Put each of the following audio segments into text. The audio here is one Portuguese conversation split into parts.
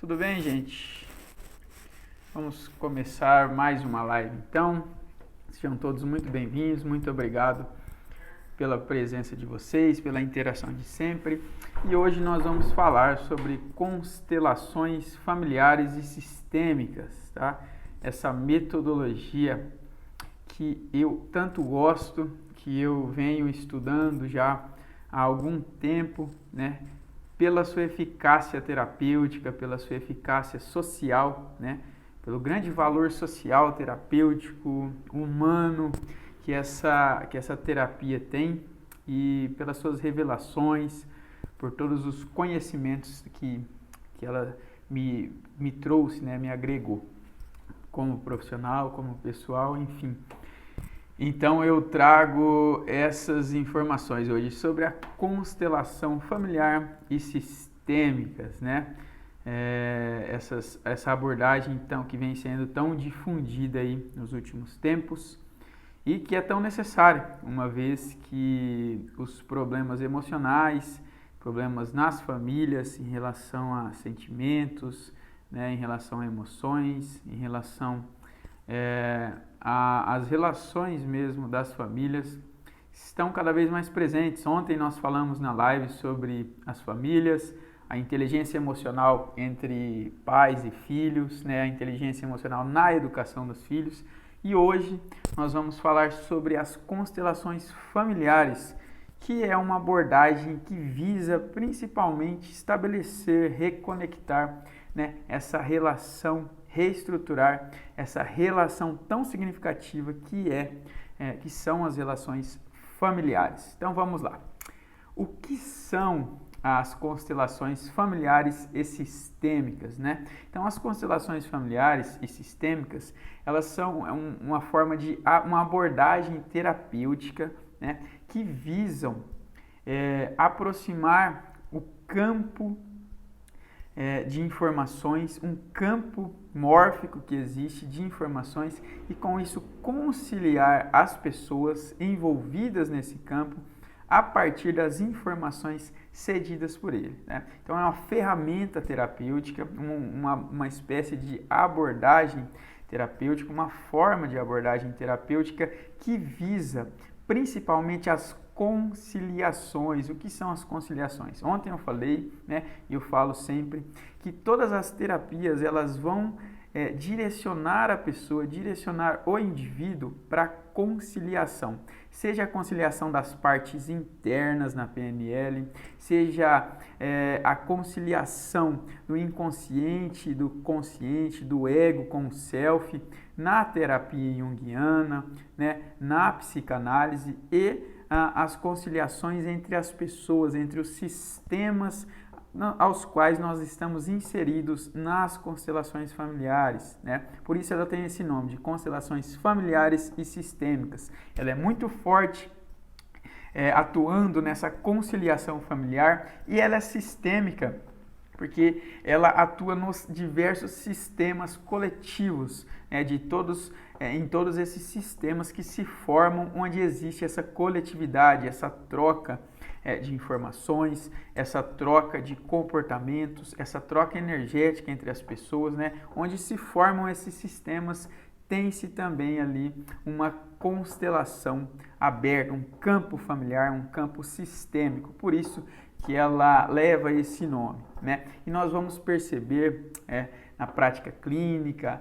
Tudo bem, gente? Vamos começar mais uma live. Então, sejam todos muito bem-vindos. Muito obrigado pela presença de vocês, pela interação de sempre. E hoje nós vamos falar sobre constelações familiares e sistêmicas, tá? Essa metodologia que eu tanto gosto, que eu venho estudando já há algum tempo, né? Pela sua eficácia terapêutica, pela sua eficácia social, né? Pelo grande valor social, terapêutico, humano que essa terapia tem e pelas suas revelações, por todos os conhecimentos que ela me trouxe, né? Me agregou como profissional, como pessoal, enfim. Então eu trago essas informações hoje sobre a constelação familiar e sistêmicas, né? Essa abordagem então que vem sendo tão difundida aí nos últimos tempos e que é tão necessária, uma vez que os problemas emocionais, problemas nas famílias em relação a sentimentos, né, em relação a emoções, em relação as relações mesmo das famílias estão cada vez mais presentes. Ontem nós falamos na live sobre as famílias, a inteligência emocional entre pais e filhos, né? A inteligência emocional na educação dos filhos. E hoje nós vamos falar sobre as constelações familiares, que é uma abordagem que visa principalmente estabelecer, reconectar, né, essa relação, reestruturar essa relação tão significativa que são as relações familiares. Então vamos lá. O que são as constelações familiares e sistêmicas, né? Então as constelações familiares e sistêmicas, elas são uma forma de uma abordagem terapêutica, né, que visam aproximar o campo de informações, um campo mórfico que existe de informações e com isso conciliar as pessoas envolvidas nesse campo a partir das informações cedidas por ele, né? Então é uma ferramenta terapêutica, uma espécie de abordagem terapêutica, uma forma de abordagem terapêutica que visa principalmente as conciliações. O que são as conciliações? Ontem eu falei, né, e eu falo sempre, que todas as terapias elas vão direcionar a pessoa, direcionar o indivíduo para a conciliação. Seja a conciliação das partes internas na PNL, seja a conciliação do inconsciente, do consciente, do ego com o self, na terapia junguiana, né, na psicanálise e as conciliações entre as pessoas, entre os sistemas aos quais nós estamos inseridos nas constelações familiares, né? Por isso ela tem esse nome de constelações familiares e sistêmicas. Ela é muito forte atuando nessa conciliação familiar e ela é sistêmica porque ela atua nos diversos sistemas coletivos, né, em todos esses sistemas que se formam onde existe essa coletividade, essa troca de informações, essa troca de comportamentos, essa troca energética entre as pessoas, né? Onde se formam esses sistemas, tem-se também ali uma constelação aberta, um campo familiar, um campo sistêmico. Por isso que ela leva esse nome, né? E nós vamos perceber na prática clínica,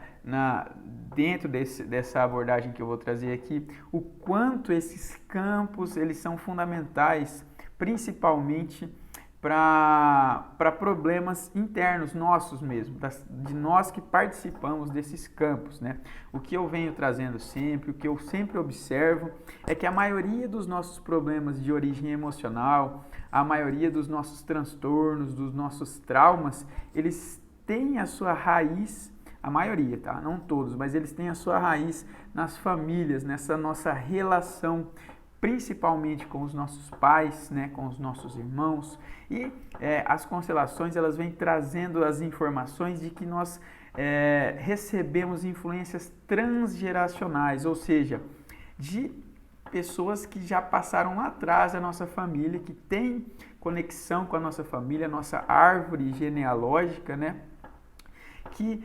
dentro dessa abordagem que eu vou trazer aqui, o quanto esses campos eles são fundamentais, principalmente para problemas internos nossos mesmo, de nós que participamos desses campos, né? O que eu venho trazendo sempre, o que eu sempre observo é que a maioria dos nossos problemas de origem emocional, a maioria dos nossos transtornos, dos nossos traumas, eles têm a sua raiz, a maioria, tá? Não todos, mas eles têm a sua raiz nas famílias, nessa nossa relação principalmente com os nossos pais, né, com os nossos irmãos, e as constelações elas vêm trazendo as informações de que nós recebemos influências transgeracionais, ou seja, de pessoas que já passaram lá atrás da nossa família, que tem conexão com a nossa família, a nossa árvore genealógica, né? que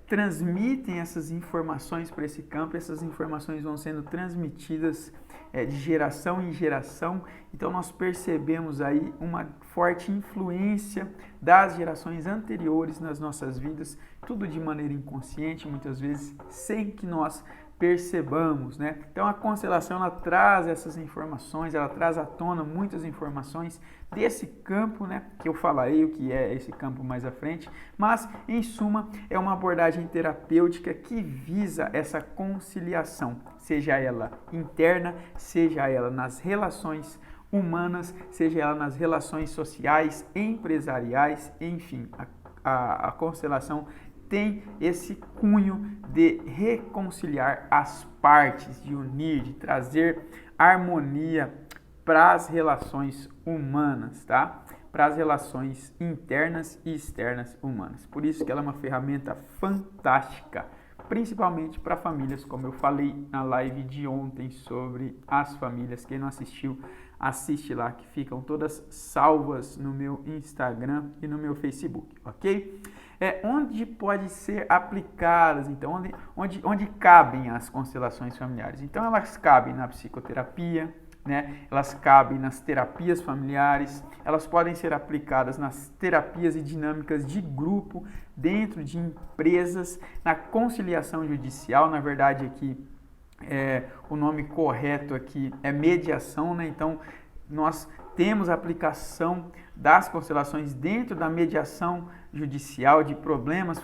transmitem essas informações para esse campo, essas informações vão sendo transmitidas de geração em geração, então nós percebemos aí uma forte influência das gerações anteriores nas nossas vidas, tudo de maneira inconsciente, muitas vezes sem que nós percebamos, né? Então a constelação ela traz essas informações, ela traz à tona muitas informações desse campo, né? Que eu falarei o que é esse campo mais à frente, mas em suma é uma abordagem terapêutica que visa essa conciliação, seja ela interna, seja ela nas relações humanas, seja ela nas relações sociais, empresariais, enfim, a constelação tem esse cunho de reconciliar as partes, de unir, de trazer harmonia para as relações humanas, tá? Para as relações internas e externas humanas. Por isso que ela é uma ferramenta fantástica, principalmente para famílias, como eu falei na live de ontem sobre as famílias. Quem não assistiu, assiste lá, que ficam todas salvas no meu Instagram e no meu Facebook, ok? Onde pode ser aplicadas, então, onde cabem as constelações familiares? Então, elas cabem na psicoterapia, né? Elas cabem nas terapias familiares, elas podem ser aplicadas nas terapias e dinâmicas de grupo, dentro de empresas, na conciliação judicial, na verdade aqui o nome correto aqui é mediação, né? Então nós temos a aplicação das constelações dentro da mediação judicial de problemas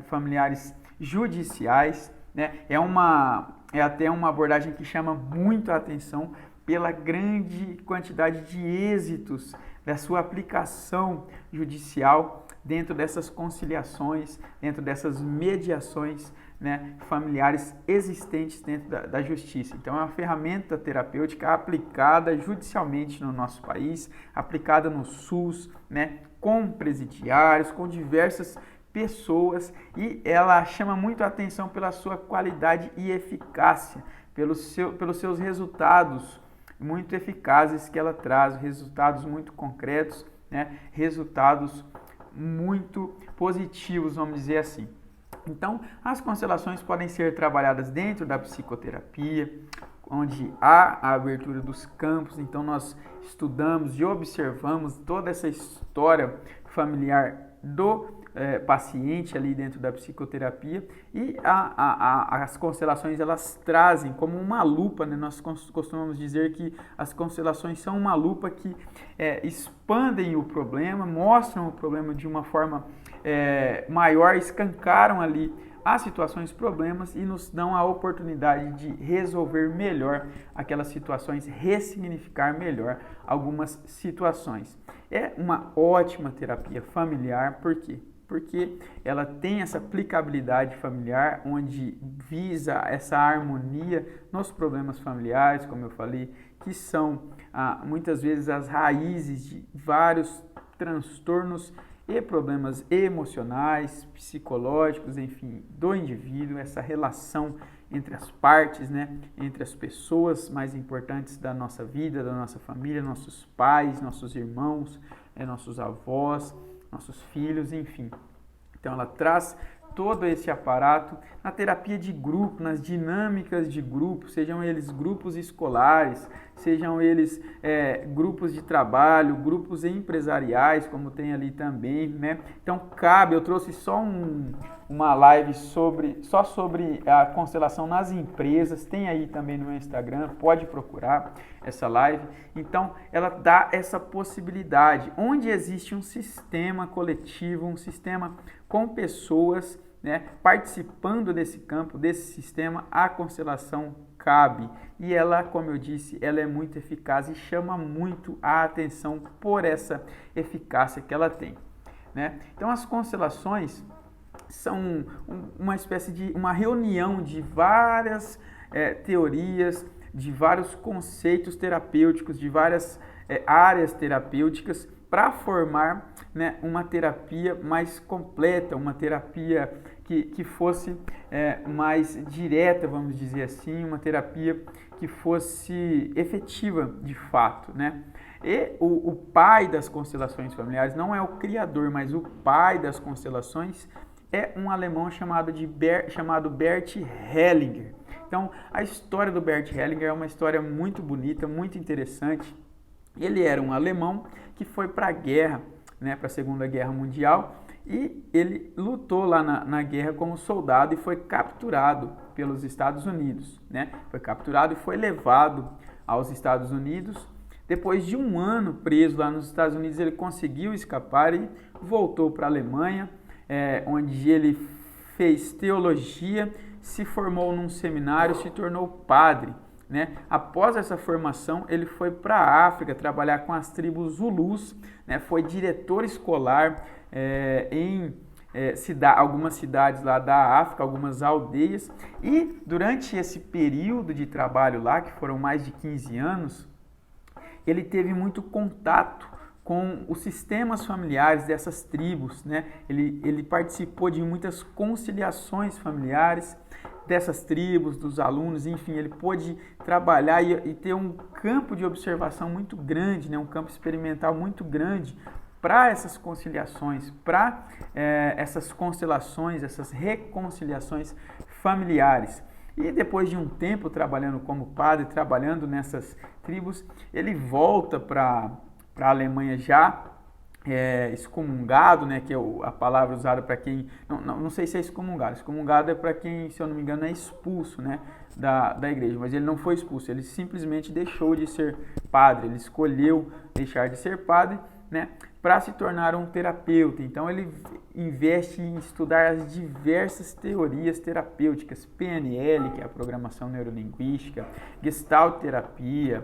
familiares judiciais, né? É até uma abordagem que chama muito a atenção pela grande quantidade de êxitos da sua aplicação judicial dentro dessas conciliações, dentro dessas mediações, né, familiares existentes dentro da justiça. Então é uma ferramenta terapêutica aplicada judicialmente no nosso país, aplicada no SUS, né, com presidiários, com diversas pessoas, e ela chama muito a atenção pela sua qualidade e eficácia, pelos seus resultados muito eficazes que ela traz, resultados muito concretos, né, resultados muito positivos, vamos dizer assim. Então, as constelações podem ser trabalhadas dentro da psicoterapia, onde há a abertura dos campos, então nós estudamos e observamos toda essa história familiar do paciente ali dentro da psicoterapia, e as constelações elas trazem como uma lupa, né? Nós costumamos dizer que as constelações são uma lupa que expandem o problema, mostram o problema de uma forma maior, escancaram ali as situações, problemas, e nos dão a oportunidade de resolver melhor aquelas situações, ressignificar melhor algumas situações. É uma ótima terapia familiar, por quê? Porque ela tem essa aplicabilidade familiar, onde visa essa harmonia nos problemas familiares, como eu falei, que são muitas vezes as raízes de vários transtornos e problemas emocionais, psicológicos, enfim, do indivíduo, essa relação entre as partes, né, entre as pessoas mais importantes da nossa vida, da nossa família, nossos pais, nossos irmãos, nossos avós, nossos filhos, enfim. Então ela traz todo esse aparato na terapia de grupo, nas dinâmicas de grupo, sejam eles grupos escolares, sejam eles grupos de trabalho, grupos empresariais, como tem ali também, né? Então eu trouxe só uma live só sobre a constelação nas empresas, tem aí também no meu Instagram, pode procurar essa live. Então ela dá essa possibilidade, onde existe um sistema coletivo, um sistema com pessoas, né, participando desse campo, desse sistema, a constelação cabe. E ela, como eu disse, ela é muito eficaz e chama muito a atenção por essa eficácia que ela tem, né? Então as constelações são uma espécie de uma reunião de várias teorias, de vários conceitos terapêuticos, de várias áreas terapêuticas, para formar, né, uma terapia mais completa, uma terapia que fosse mais direta, vamos dizer assim, uma terapia que fosse efetiva de fato, né? E o pai das constelações familiares não é o criador, mas o pai das constelações é um alemão chamado Bert Hellinger. Então, a história do Bert Hellinger é uma história muito bonita, muito interessante. Ele era um alemão que foi para a guerra, né, para a Segunda Guerra Mundial, e ele lutou lá na guerra como soldado e foi capturado pelos Estados Unidos, né? Foi capturado e foi levado aos Estados Unidos. Depois de um ano preso lá nos Estados Unidos, ele conseguiu escapar e voltou para a Alemanha, onde ele fez teologia, se formou num seminário, se tornou padre, né? Após essa formação, ele foi para a África trabalhar com as tribos Zulus, né? Foi diretor escolar em algumas cidades lá da África, algumas aldeias, e durante esse período de trabalho lá, que foram mais de 15 anos, ele teve muito contato com os sistemas familiares dessas tribos, né? Ele participou de muitas conciliações familiares dessas tribos, dos alunos, enfim, ele pôde trabalhar e ter um campo de observação muito grande, né? Um campo experimental muito grande para essas conciliações, para essas constelações, essas reconciliações familiares. E depois de um tempo trabalhando como padre, trabalhando nessas tribos, ele volta para a Alemanha já excomungado, né, que é a palavra usada para quem... Não sei se é excomungado. Excomungado é para quem, se eu não me engano, é expulso, né, da igreja. Mas ele não foi expulso, ele simplesmente deixou de ser padre. Ele escolheu deixar de ser padre, né, para se tornar um terapeuta. Então ele investe em estudar as diversas teorias terapêuticas, PNL, que é a programação neurolinguística, Gestalt terapia,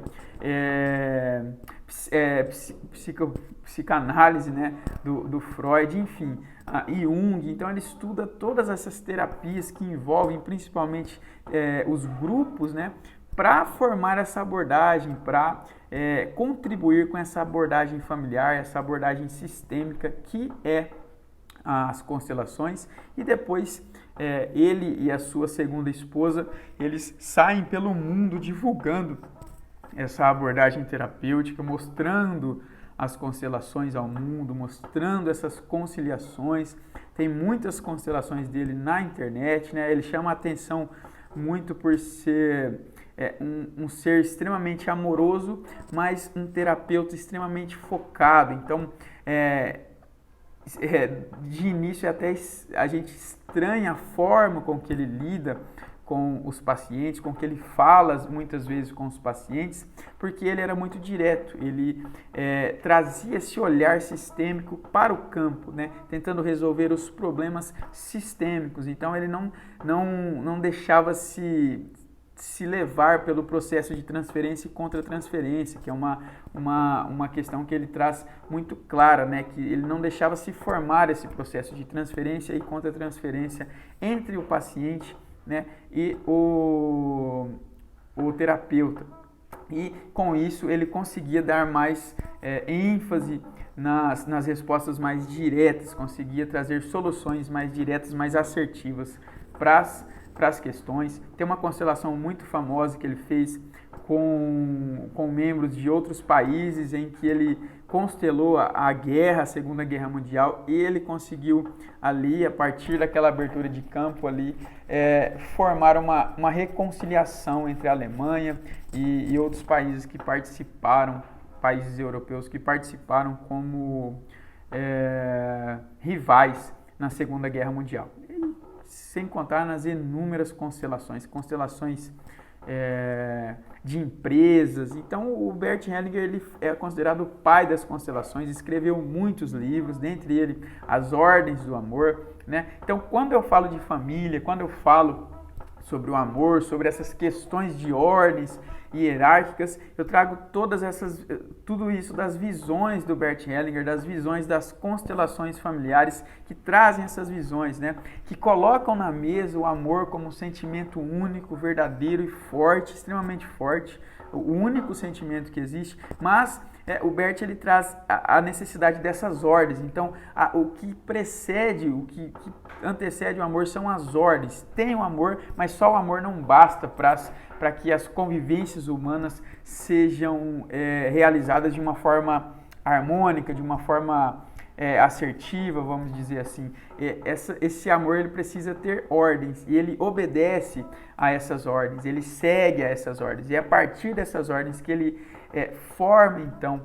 psicanálise, né, do Freud, enfim, Jung. Então ele estuda todas essas terapias que envolvem principalmente os grupos, né, para formar essa abordagem, para contribuir com essa abordagem familiar, essa abordagem sistêmica que é as constelações. E depois ele e a sua segunda esposa, eles saem pelo mundo divulgando essa abordagem terapêutica, mostrando as constelações ao mundo, mostrando essas conciliações. Tem muitas constelações dele na internet, né? Ele chama a atenção muito por ser um ser extremamente amoroso, mas um terapeuta extremamente focado. Então, de início até a gente estranha a forma com que ele lida com os pacientes, com que ele fala muitas vezes com os pacientes, porque ele era muito direto, ele trazia esse olhar sistêmico para o campo, né, tentando resolver os problemas sistêmicos. Então ele não deixava se levar pelo processo de transferência e contra-transferência, que é uma questão que ele traz muito clara, né? Que ele não deixava se formar esse processo de transferência e contra-transferência entre o paciente, né, e o terapeuta. E com isso ele conseguia dar mais ênfase nas respostas mais diretas, conseguia trazer soluções mais diretas, mais assertivas para as questões. Tem uma constelação muito famosa que ele fez com membros de outros países, em que ele constelou a guerra, a Segunda Guerra Mundial, e ele conseguiu ali, a partir daquela abertura de campo ali, formar uma reconciliação entre a Alemanha e outros países que participaram, países europeus que participaram como rivais na Segunda Guerra Mundial. Sem contar nas inúmeras constelações de empresas. Então o Bert Hellinger, ele é considerado o pai das constelações, escreveu muitos livros, dentre eles As Ordens do Amor, né? Então quando eu falo de família, quando eu falo sobre o amor, sobre essas questões de ordens hierárquicas, eu trago tudo isso das visões do Bert Hellinger, das visões das constelações familiares, que trazem essas visões, né? Que colocam na mesa o amor como um sentimento único, verdadeiro e forte, extremamente forte, o único sentimento que existe, mas o Bert, ele traz a necessidade dessas ordens. Então, o que precede, o que antecede o amor são as ordens. Tem o amor, mas só o amor não basta para que as convivências humanas sejam realizadas de uma forma harmônica, de uma forma assertiva, vamos dizer assim. Esse amor ele precisa ter ordens e ele obedece a essas ordens, ele segue a essas ordens. E é a partir dessas ordens que ele forma, então,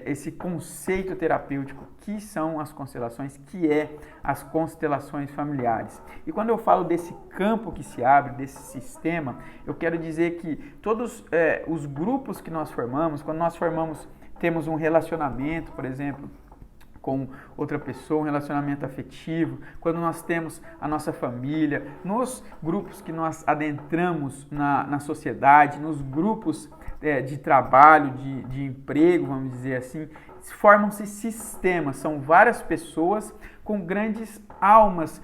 esse conceito terapêutico que são as constelações, que é as constelações familiares. E quando eu falo desse campo que se abre, desse sistema, eu quero dizer que todos os grupos que nós formamos, quando nós temos um relacionamento, por exemplo, com outra pessoa, um relacionamento afetivo, quando nós temos a nossa família, nos grupos que nós adentramos na sociedade, nos grupos de trabalho, de emprego, vamos dizer assim, formam-se sistemas, são várias pessoas com grandes almas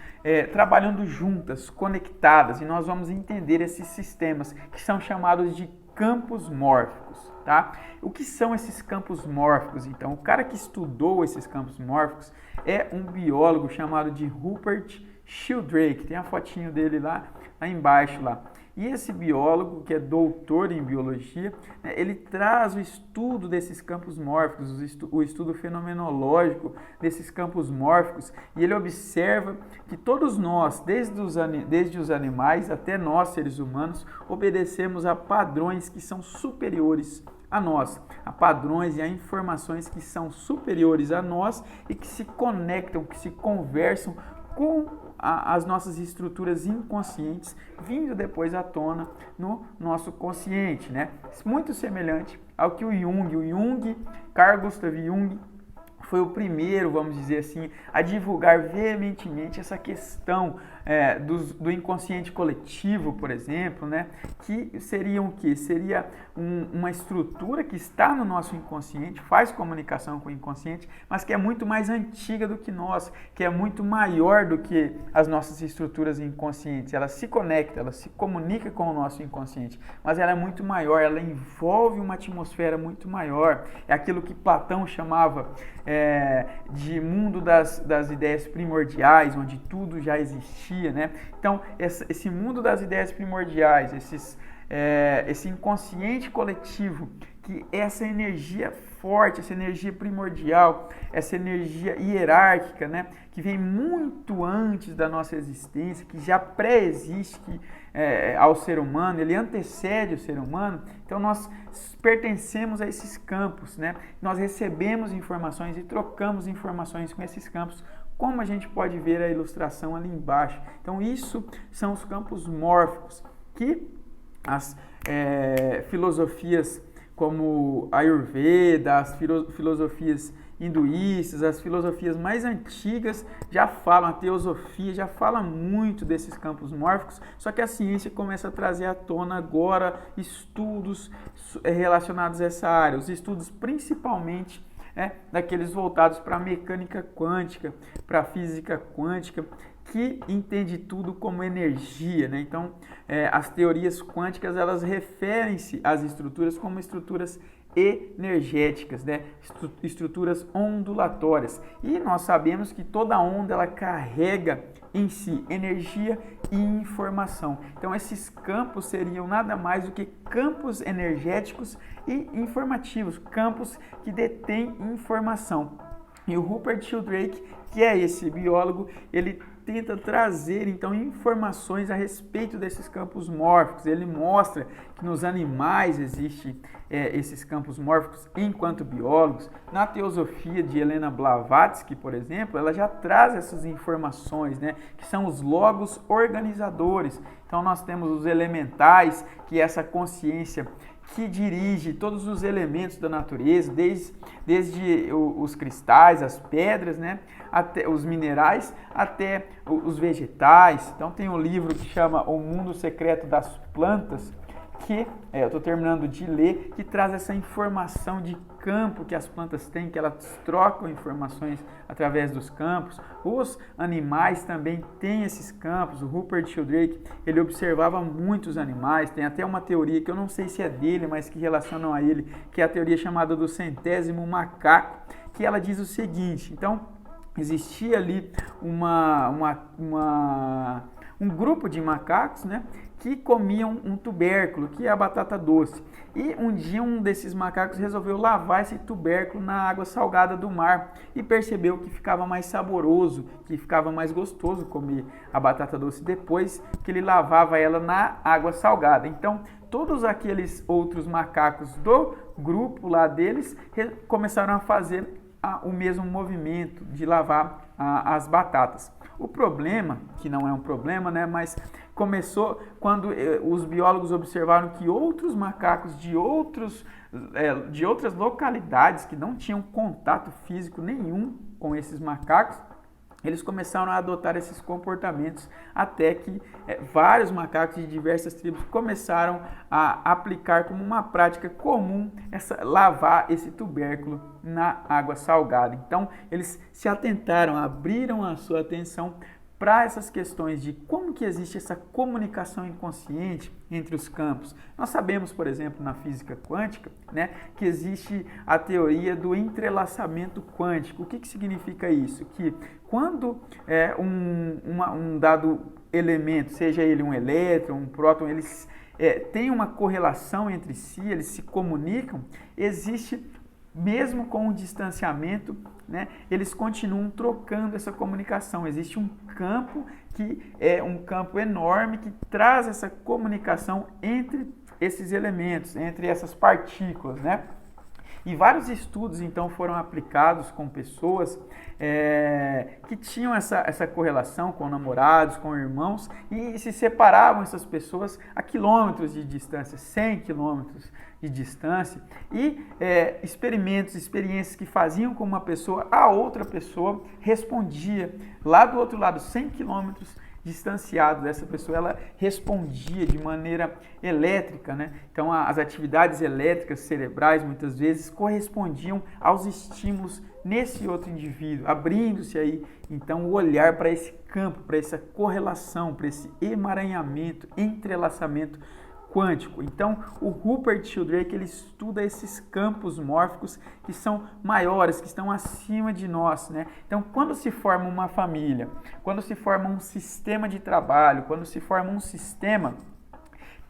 trabalhando juntas, conectadas, e nós vamos entender esses sistemas que são chamados de campos mórficos, tá? O que são esses campos mórficos, então? O cara que estudou esses campos mórficos é um biólogo chamado de Rupert Sheldrake, tem a fotinho dele lá embaixo lá. E esse biólogo, que é doutor em biologia, né, ele traz o estudo desses campos mórficos, o estudo fenomenológico desses campos mórficos, e ele observa que todos nós, desde os animais até nós, seres humanos, obedecemos a padrões que são superiores a nós, a padrões e a informações que são superiores a nós e que se conectam, que se conversam com as nossas estruturas inconscientes, vindo depois à tona no nosso consciente, né? Muito semelhante ao que o Jung, Carl Gustav Jung, foi o primeiro, vamos dizer assim, a divulgar veementemente essa questão do inconsciente coletivo, por exemplo, né? Que seria o quê? Seria uma estrutura que está no nosso inconsciente, faz comunicação com o inconsciente, mas que é muito mais antiga do que nós, que é muito maior do que as nossas estruturas inconscientes. Ela se conecta, ela se comunica com o nosso inconsciente, mas ela é muito maior, ela envolve uma atmosfera muito maior. É aquilo que Platão chamava de mundo das ideias primordiais, onde tudo já existia, né? Então, esse mundo das ideias primordiais, esse inconsciente coletivo, que essa energia forte, essa energia primordial, essa energia hierárquica, né, que vem muito antes da nossa existência, que já pré-existe ao ser humano, ele antecede o ser humano. Então nós pertencemos a esses campos, né? Nós recebemos informações e trocamos informações com esses campos, como a gente pode ver a ilustração ali embaixo. Então isso são os campos mórficos, que as filosofias como a Ayurveda, as filosofias hinduístas, as filosofias mais antigas já falam, a teosofia já fala muito desses campos mórficos, só que a ciência começa a trazer à tona agora estudos relacionados a essa área, os estudos principalmente daqueles voltados para a mecânica quântica, para a física quântica, que entende tudo como energia, né? Então, as teorias quânticas, elas referem-se às estruturas como estruturas energéticas, né? Estruturas ondulatórias. E nós sabemos que toda onda ela carrega em si energia e informação. Então, esses campos seriam nada mais do que campos energéticos e informativos, campos que detêm informação. E o Rupert Sheldrake, que é esse biólogo, ele tenta trazer então informações a respeito desses campos mórficos. Ele mostra que nos animais existem esses campos mórficos enquanto biólogos. Na teosofia de Helena Blavatsky, por exemplo, ela já traz essas informações, né, que são os logos organizadores. Então nós temos os elementais, que é essa consciência que dirige todos os elementos da natureza, desde os cristais, as pedras, né, até os minerais, até os vegetais. Então tem um livro que chama O Mundo Secreto das Plantas, que eu estou terminando de ler, que traz essa informação de campo que as plantas têm, que elas trocam informações através dos campos. Os animais também têm esses campos. O Rupert Sheldrake, ele observava muitos animais, tem até uma teoria que eu não sei se é dele, mas que relacionam a ele, que é a teoria chamada do 100º macaco, que ela diz o seguinte: então, existia ali um grupo de macacos, né, que comiam um tubérculo, que é a batata doce. E um dia um desses macacos resolveu lavar esse tubérculo na água salgada do mar e percebeu que ficava mais saboroso, que ficava mais gostoso comer a batata doce depois que ele lavava ela na água salgada. Então, todos aqueles outros macacos do grupo lá deles começaram a fazer o mesmo movimento de lavar as batatas. O problema, que não é um problema, né, mas começou quando os biólogos observaram que outros macacos de outras localidades que não tinham contato físico nenhum com esses macacos, eles começaram a adotar esses comportamentos até que vários macacos de diversas tribos começaram a aplicar como uma prática comum lavar esse tubérculo na água salgada. Então, eles se atentaram, abriram a sua atenção para essas questões de como que existe essa comunicação inconsciente entre os campos. Nós sabemos, por exemplo, na física quântica, né, que existe a teoria do entrelaçamento quântico. O que significa isso? Que quando um dado elemento, seja ele um elétron, um próton, eles têm uma correlação entre si, eles se comunicam, existe, mesmo com o distanciamento, né, eles continuam trocando essa comunicação. Existe um campo que é um campo enorme que traz essa comunicação entre esses elementos, entre essas partículas, né? E vários estudos, então, foram aplicados com pessoas que tinham essa correlação com namorados, com irmãos, e se separavam essas pessoas a quilômetros de distância, 100 quilômetros de distância, e experiências que faziam com uma pessoa, a outra pessoa respondia lá do outro lado, 100 quilômetros distanciado dessa pessoa, ela respondia de maneira elétrica, né? Então, as atividades elétricas cerebrais, muitas vezes, correspondiam aos estímulos nesse outro indivíduo, abrindo-se aí, então, o olhar para esse campo, para essa correlação, para esse emaranhamento, entrelaçamento quântico. Então, o Rupert Sheldrake, ele estuda esses campos mórficos que são maiores, que estão acima de nós, né? Então, quando se forma uma família, quando se forma um sistema de trabalho, quando se forma um sistema,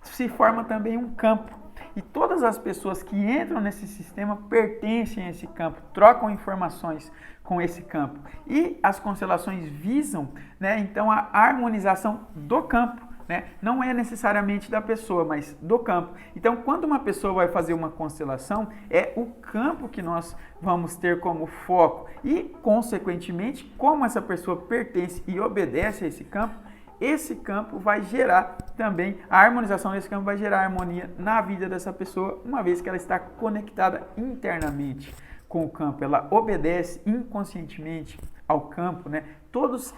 se forma também um campo. E todas as pessoas que entram nesse sistema pertencem a esse campo, trocam informações com esse campo. E as constelações visam, né, então, a harmonização do campo. Né? Não é necessariamente da pessoa, mas do campo. Então, quando uma pessoa vai fazer uma constelação, é o campo que nós vamos ter como foco. E, consequentemente, como essa pessoa pertence e obedece a esse campo vai gerar também, a harmonização desse campo vai gerar harmonia na vida dessa pessoa, uma vez que ela está conectada internamente com o campo. Ela obedece inconscientemente ao campo, né? Todos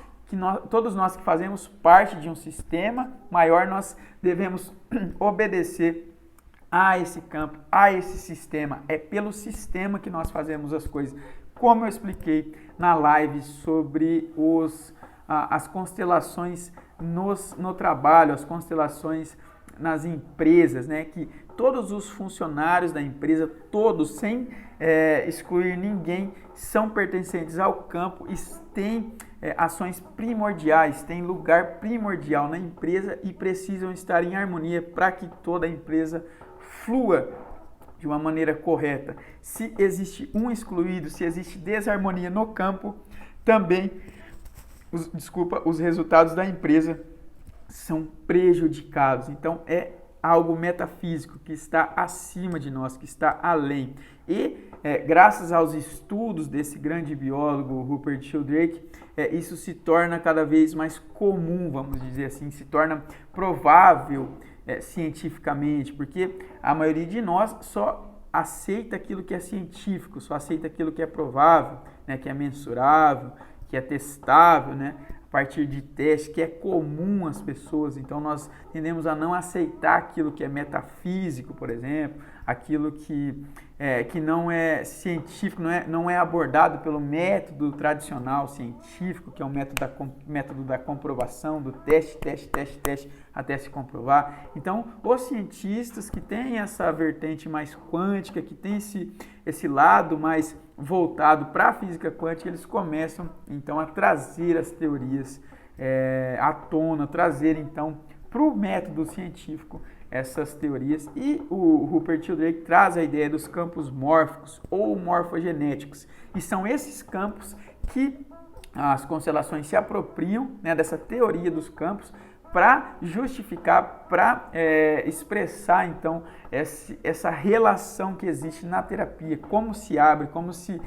nós que fazemos parte de um sistema maior, nós devemos obedecer a esse campo, a esse sistema. É pelo sistema que nós fazemos as coisas. Como eu expliquei na live sobre as constelações no trabalho, as constelações nas empresas, né? Que todos os funcionários da empresa, todos, sem excluir ninguém, são pertencentes ao campo e têm ações primordiais, têm lugar primordial na empresa e precisam estar em harmonia para que toda a empresa flua de uma maneira correta. Se existe um excluído, se existe desarmonia no campo, também os resultados da empresa são prejudicados. Então, é algo metafísico que está acima de nós, que está além. E, graças aos estudos desse grande biólogo, Rupert Sheldrake, isso se torna cada vez mais comum, vamos dizer assim, se torna provável cientificamente, porque a maioria de nós só aceita aquilo que é científico, só aceita aquilo que é provável, né, que é mensurável, que é testável, né? A partir de testes, que é comum às pessoas. Então, nós tendemos a não aceitar aquilo que é metafísico, por exemplo, aquilo que não é científico, não é abordado pelo método tradicional científico, que é o método da comprovação, do teste, até se comprovar. Então, os cientistas que têm essa vertente mais quântica, que têm esse lado mais voltado para a física quântica, eles começam, então, a trazer as teorias à tona, trazer então para o método científico essas teorias. E o Rupert Sheldrake traz a ideia dos campos mórficos ou morfogenéticos, e são esses campos que as constelações se apropriam, né, dessa teoria dos campos para justificar, para expressar então essa relação que existe na terapia, como se abre, como se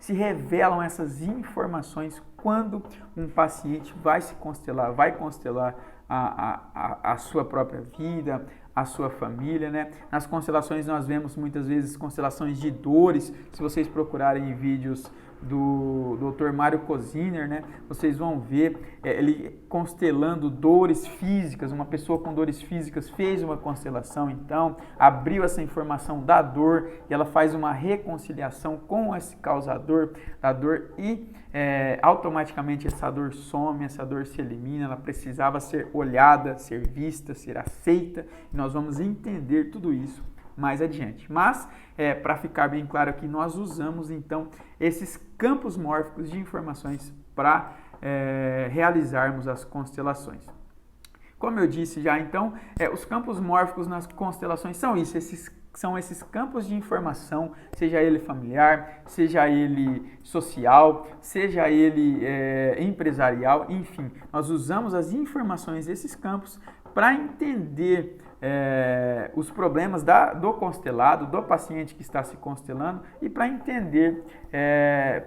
revelam essas informações quando um paciente vai constelar a sua própria vida, a sua família, né? Nas constelações nós vemos muitas vezes constelações de dores. Se vocês procurarem vídeos do Dr. Mário Cosiner, né, vocês vão ver ele constelando dores físicas. Uma pessoa com dores físicas fez uma constelação, então abriu essa informação da dor e ela faz uma reconciliação com esse causador da dor e automaticamente essa dor some, essa dor se elimina. Ela precisava ser olhada, ser vista, ser aceita, e nós vamos entender tudo isso mais adiante. Mas, para ficar bem claro aqui, nós usamos então esses campos mórficos de informações para realizarmos as constelações. Como eu disse já, então, os campos mórficos nas constelações são isso, são esses campos de informação, seja ele familiar, seja ele social, seja ele empresarial, enfim, nós usamos as informações desses campos para entender os problemas do constelado, do paciente que está se constelando, e para entender,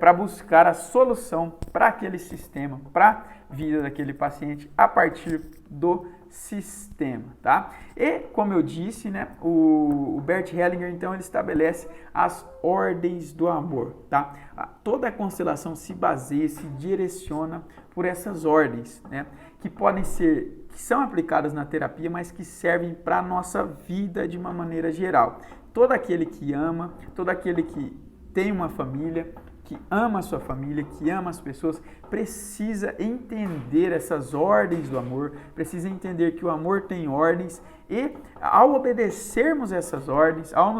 para buscar a solução para aquele sistema, para a vida daquele paciente a partir do sistema, tá? E, como eu disse, né, o Bert Hellinger, então, ele estabelece as ordens do amor, tá? Toda a constelação se baseia, se direciona por essas ordens, né, que são aplicadas na terapia, mas que servem para a nossa vida de uma maneira geral. Todo aquele que ama, todo aquele que tem uma família, que ama a sua família, que ama as pessoas, precisa entender essas ordens do amor, precisa entender que o amor tem ordens, e ao obedecermos essas ordens, ao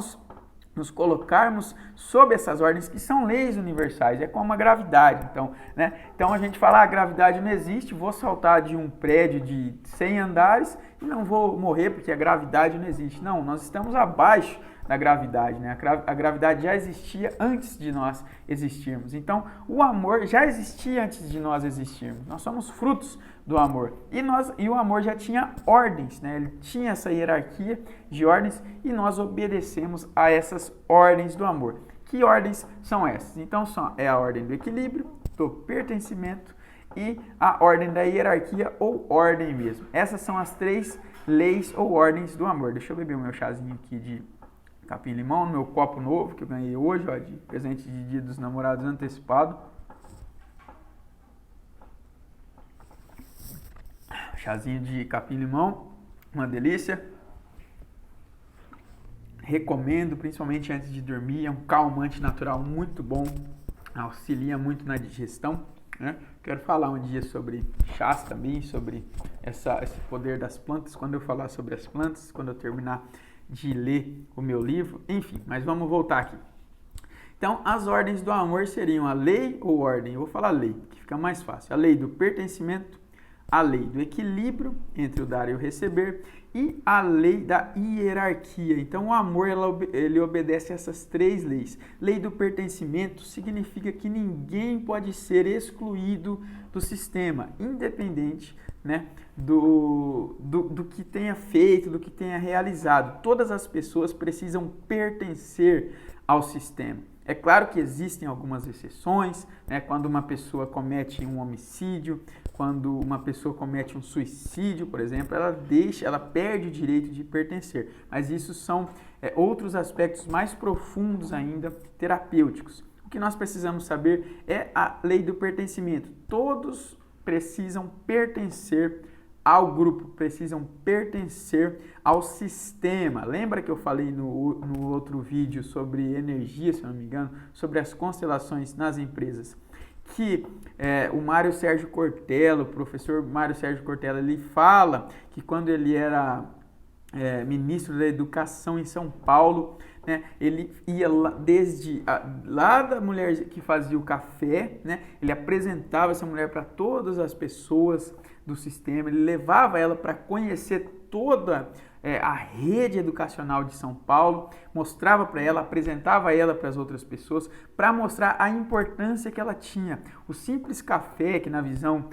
nos colocarmos sob essas ordens, que são leis universais, é como a gravidade. Então, né? Então a gente fala, a gravidade não existe, vou saltar de um prédio de 100 andares e não vou morrer porque a gravidade não existe. Não, nós estamos abaixo da gravidade, né? A gravidade já existia antes de nós existirmos. Então, o amor já existia antes de nós existirmos. Nós somos frutos do amor. E o amor já tinha ordens, né? Ele tinha essa hierarquia de ordens e nós obedecemos a essas ordens do amor. Que ordens são essas? Então, é a ordem do equilíbrio, do pertencimento e a ordem da hierarquia ou ordem mesmo. Essas são as 3 leis ou ordens do amor. Deixa eu beber o meu chazinho aqui de capim-limão no meu copo novo que eu ganhei hoje, ó, de presente de Dia dos Namorados antecipado. Chazinho de capim-limão, uma delícia. Recomendo, principalmente antes de dormir. É um calmante natural muito bom, auxilia muito na digestão, né? Quero falar um dia sobre chás também, sobre esse poder das plantas, quando eu falar sobre as plantas, quando eu terminar de ler o meu livro, enfim, mas vamos voltar aqui. Então, as ordens do amor seriam a lei ou ordem? Eu vou falar lei, que fica mais fácil. A lei do pertencimento, a lei do equilíbrio entre o dar e o receber e a lei da hierarquia. Então, o amor ele obedece a essas 3 leis. Lei do pertencimento significa que ninguém pode ser excluído do sistema, independente, né, do que tenha feito, do que tenha realizado. Todas as pessoas precisam pertencer ao sistema. É claro que existem algumas exceções, né, quando uma pessoa comete um homicídio, quando uma pessoa comete um suicídio, por exemplo, ela perde o direito de pertencer. Mas isso são outros aspectos mais profundos ainda, terapêuticos. O que nós precisamos saber é a lei do pertencimento. Todos precisam pertencer ao grupo, precisam pertencer ao sistema. Lembra que eu falei no outro vídeo sobre energia, se não me engano, sobre as constelações nas empresas, que o Mário Sérgio Cortella, o professor Mário Sérgio Cortella, ele fala que quando ele era ministro da Educação em São Paulo, né? Ele ia lá, desde lá da mulher que fazia o café, né? Ele apresentava essa mulher para todas as pessoas do sistema, ele levava ela para conhecer toda a rede educacional de São Paulo, mostrava para ela, apresentava ela para as outras pessoas, para mostrar a importância que ela tinha. O simples café, que na visão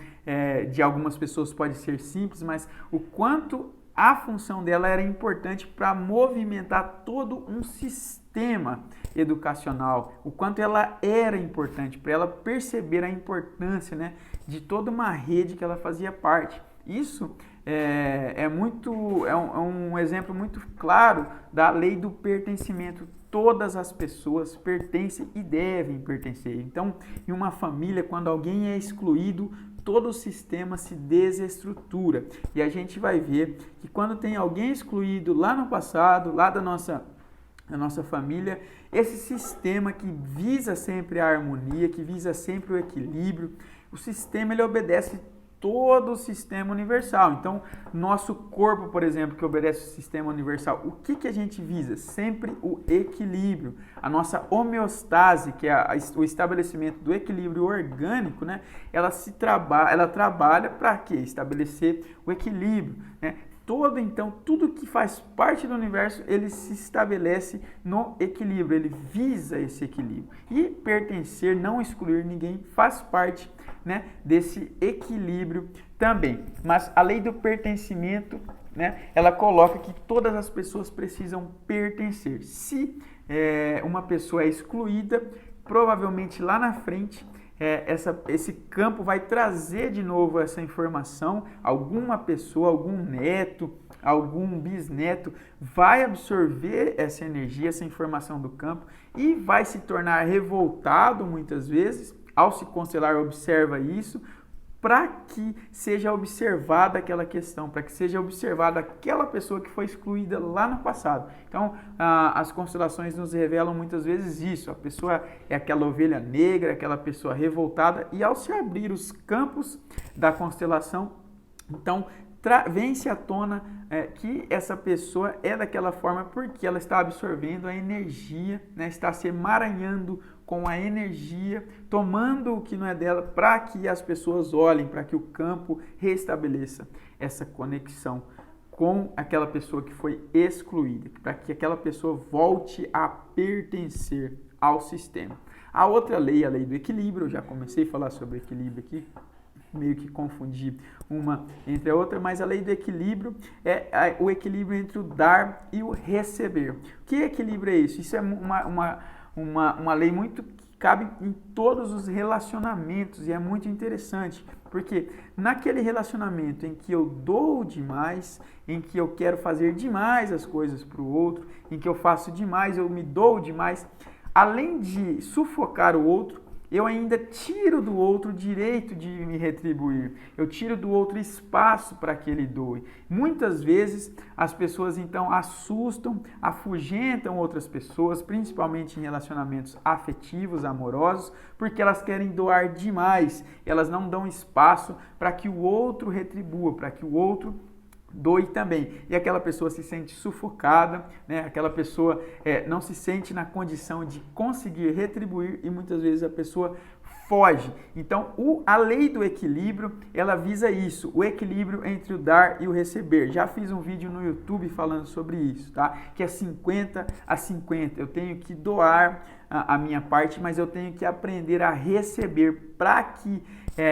de algumas pessoas pode ser simples, mas o quanto a função dela era importante para movimentar todo um sistema educacional, o quanto ela era importante, para ela perceber a importância, né, de toda uma rede que ela fazia parte. Isso é um exemplo muito claro da lei do pertencimento. Todas as pessoas pertencem e devem pertencer. Então, em uma família, quando alguém é excluído, todo o sistema se desestrutura. E a gente vai ver que quando tem alguém excluído lá no passado, lá da nossa família, esse sistema que visa sempre a harmonia, que visa sempre o equilíbrio, o sistema ele obedece todo o sistema universal. Então, nosso corpo, por exemplo, que obedece o sistema universal, o que a gente visa? Sempre o equilíbrio. A nossa homeostase, que é o estabelecimento do equilíbrio orgânico, né? Ela trabalha para quê? Estabelecer o equilíbrio, né? Então, tudo que faz parte do universo, ele se estabelece no equilíbrio, ele visa esse equilíbrio. E pertencer, não excluir ninguém, faz parte, né, desse equilíbrio também. Mas a lei do pertencimento, né, ela coloca que todas as pessoas precisam pertencer. Se uma pessoa é excluída, provavelmente lá na frente, esse campo vai trazer de novo essa informação, alguma pessoa, algum neto, algum bisneto vai absorver essa energia, essa informação do campo e vai se tornar revoltado muitas vezes, ao se constelar observa isso, para que seja observada aquela questão, para que seja observada aquela pessoa que foi excluída lá no passado. Então, as constelações nos revelam muitas vezes isso, a pessoa é aquela ovelha negra, aquela pessoa revoltada, e ao se abrir os campos da constelação, então, vem-se à tona que essa pessoa é daquela forma porque ela está absorvendo a energia, né, está se emaranhando com a energia, tomando o que não é dela, para que as pessoas olhem, para que o campo restabeleça essa conexão com aquela pessoa que foi excluída, para que aquela pessoa volte a pertencer ao sistema. A outra lei, a lei do equilíbrio, eu já comecei a falar sobre equilíbrio aqui, meio que confundi uma entre a outra, mas a lei do equilíbrio é o equilíbrio entre o dar e o receber. Que equilíbrio é isso? Isso é uma lei muito que cabe em todos os relacionamentos e é muito interessante, porque naquele relacionamento em que eu dou demais, em que eu quero fazer demais as coisas para o outro, em que eu faço demais, eu me dou demais, além de sufocar o outro, eu ainda tiro do outro o direito de me retribuir. Eu tiro do outro espaço para que ele doe. Muitas vezes as pessoas então assustam, afugentam outras pessoas, principalmente em relacionamentos afetivos, amorosos, porque elas querem doar demais. Elas não dão espaço para que o outro retribua, para que o outro doe também. E aquela pessoa se sente sufocada, né? Aquela pessoa não se sente na condição de conseguir retribuir e muitas vezes a pessoa foge. Então, a lei do equilíbrio, ela visa isso, o equilíbrio entre o dar e o receber. Já fiz um vídeo no YouTube falando sobre isso, tá? Que é 50 a 50. Eu tenho que doar a minha parte, mas eu tenho que aprender a receber para que